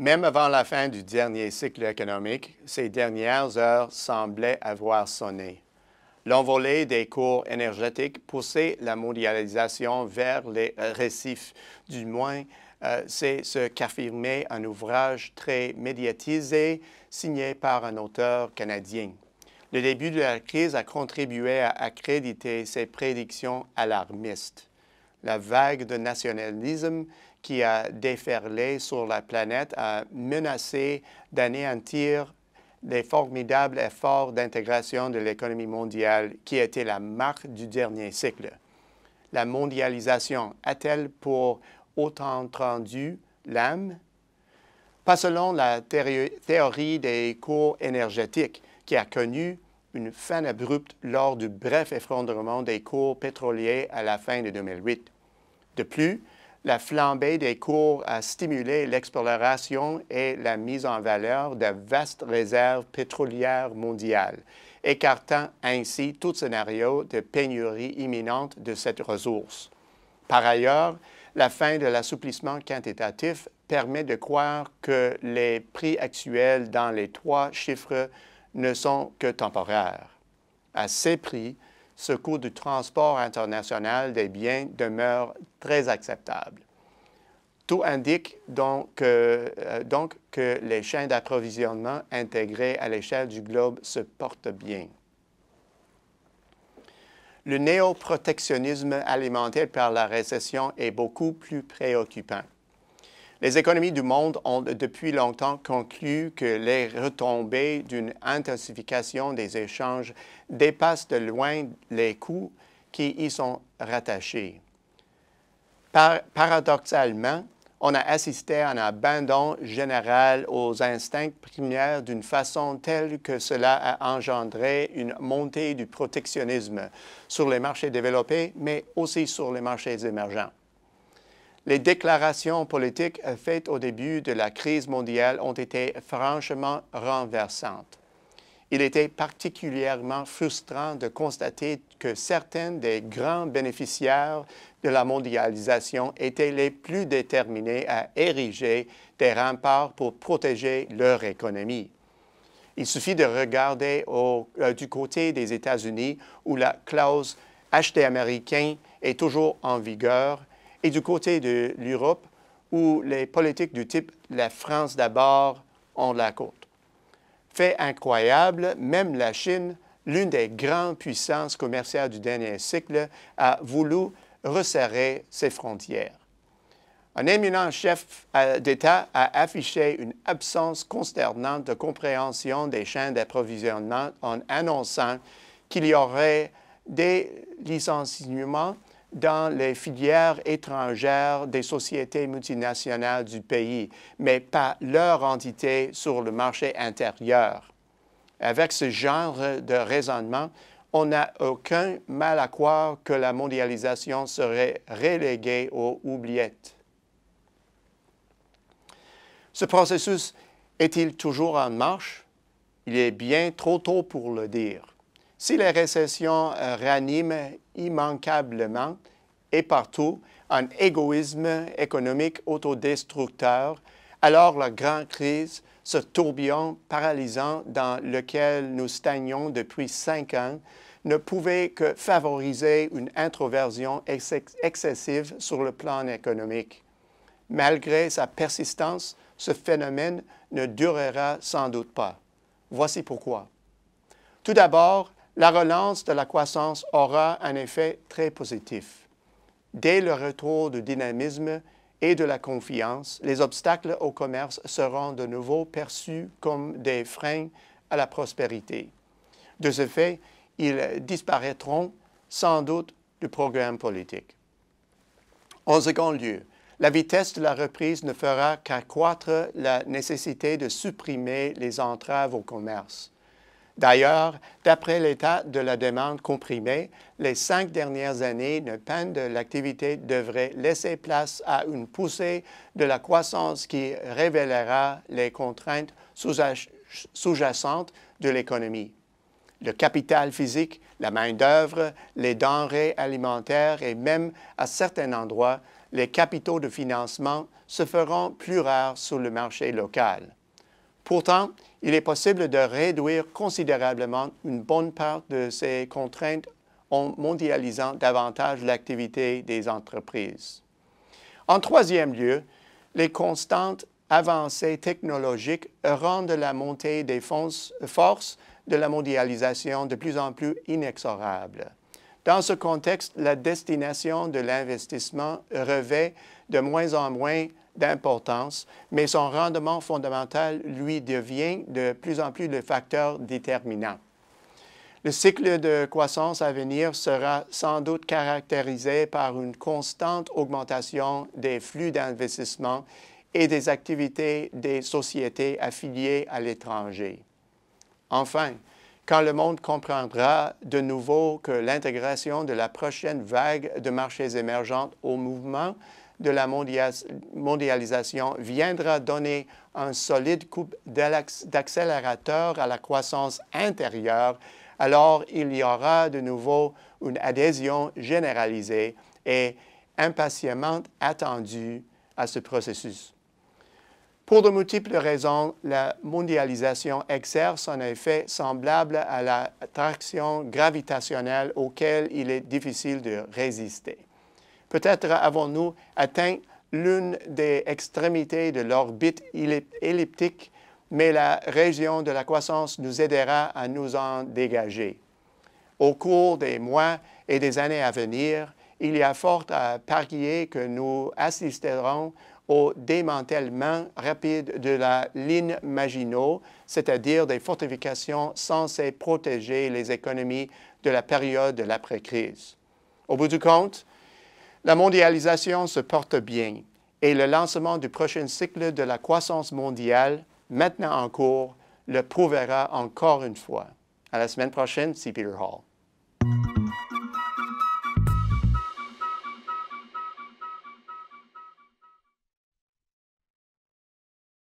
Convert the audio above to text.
Même avant la fin du dernier cycle économique, ces dernières heures semblaient avoir sonné. L'envolée des cours énergétiques poussait la mondialisation vers les récifs. Du moins, c'est ce qu'affirmait un ouvrage très médiatisé signé par un auteur canadien. Le début de la crise a contribué à accréditer ces prédictions alarmistes. La vague de nationalisme qui a déferlé sur la planète a menacé d'anéantir les formidables efforts d'intégration de l'économie mondiale qui étaient la marque du dernier cycle. La mondialisation a-t-elle pour autant entendu l'âme? Pas selon la théorie des cours énergétiques qui a connu une fin abrupte lors du bref effondrement des cours pétroliers à la fin de 2008. De plus, la flambée des cours a stimulé l'exploration et la mise en valeur de vastes réserves pétrolières mondiales, écartant ainsi tout scénario de pénurie imminente de cette ressource. Par ailleurs, la fin de l'assouplissement quantitatif permet de croire que les prix actuels dans les 3 chiffres ne sont que temporaires. À ces prix, ce coût du transport international des biens demeure très acceptable. Tout indique donc que les chaînes d'approvisionnement intégrées à l'échelle du globe se portent bien. Le néoprotectionnisme alimenté par la récession est beaucoup plus préoccupant. Les économies du monde ont depuis longtemps conclu que les retombées d'une intensification des échanges dépassent de loin les coûts qui y sont rattachés. Paradoxalement, on a assisté à un abandon général aux instincts primaires d'une façon telle que cela a engendré une montée du protectionnisme sur les marchés développés, mais aussi sur les marchés émergents. Les déclarations politiques faites au début de la crise mondiale ont été franchement renversantes. Il était particulièrement frustrant de constater que certains des grands bénéficiaires de la mondialisation étaient les plus déterminés à ériger des remparts pour protéger leur économie. Il suffit de regarder du côté des États-Unis où la clause « acheter américain » est toujours en vigueur et du côté de l'Europe où les politiques du type « la France d'abord » ont la côte. Fait incroyable, même la Chine, l'une des grandes puissances commerciales du dernier cycle, a voulu resserrer ses frontières. Un éminent chef d'État a affiché une absence consternante de compréhension des chaînes d'approvisionnement en annonçant qu'il y aurait des licenciements dans les filières étrangères des sociétés multinationales du pays, mais pas leur entité sur le marché intérieur. Avec ce genre de raisonnement, on n'a aucun mal à croire que la mondialisation serait reléguée aux oubliettes. Ce processus est-il toujours en marche? Il est bien trop tôt pour le dire. Si les récessions raniment immanquablement et partout un égoïsme économique autodestructeur, alors la grande crise, ce tourbillon paralysant dans lequel nous stagnons depuis 5 ans, ne pouvait que favoriser une introversion excessive sur le plan économique. Malgré sa persistance, ce phénomène ne durera sans doute pas. Voici pourquoi. Tout d'abord, la relance de la croissance aura un effet très positif. Dès le retour du dynamisme et de la confiance, les obstacles au commerce seront de nouveau perçus comme des freins à la prospérité. De ce fait, ils disparaîtront sans doute du programme politique. En second lieu, la vitesse de la reprise ne fera qu'accroître la nécessité de supprimer les entraves au commerce. D'ailleurs, d'après l'état de la demande comprimée, les 5 dernières années de peine de l'activité devraient laisser place à une poussée de la croissance qui révélera les contraintes sous-jacentes de l'économie. Le capital physique, la main-d'œuvre, les denrées alimentaires et même, à certains endroits, les capitaux de financement se feront plus rares sur le marché local. Pourtant, il est possible de réduire considérablement une bonne part de ces contraintes en mondialisant davantage l'activité des entreprises. En troisième lieu, les constantes avancées technologiques rendent la montée des forces de la mondialisation de plus en plus inexorable. Dans ce contexte, la destination de l'investissement revêt de moins en moins d'importance, mais son rendement fondamental, lui, devient de plus en plus le facteur déterminant. Le cycle de croissance à venir sera sans doute caractérisé par une constante augmentation des flux d'investissement et des activités des sociétés affiliées à l'étranger. Enfin, quand le monde comprendra de nouveau que l'intégration de la prochaine vague de marchés émergents au mouvement de la mondialisation viendra donner un solide coup d'accélérateur à la croissance intérieure, alors il y aura de nouveau une adhésion généralisée et impatiemment attendue à ce processus. Pour de multiples raisons, la mondialisation exerce un effet semblable à l'attraction gravitationnelle auquel il est difficile de résister. Peut-être avons-nous atteint l'une des extrémités de l'orbite elliptique, mais la région de la croissance nous aidera à nous en dégager. Au cours des mois et des années à venir, il y a fort à parier que nous assisterons au démantèlement rapide de la ligne Maginot, c'est-à-dire des fortifications censées protéger les économies de la période de l'après-crise. Au bout du compte, la mondialisation se porte bien et le lancement du prochain cycle de la croissance mondiale, maintenant en cours, le prouvera encore une fois. À la semaine prochaine, c'est Peter Hall.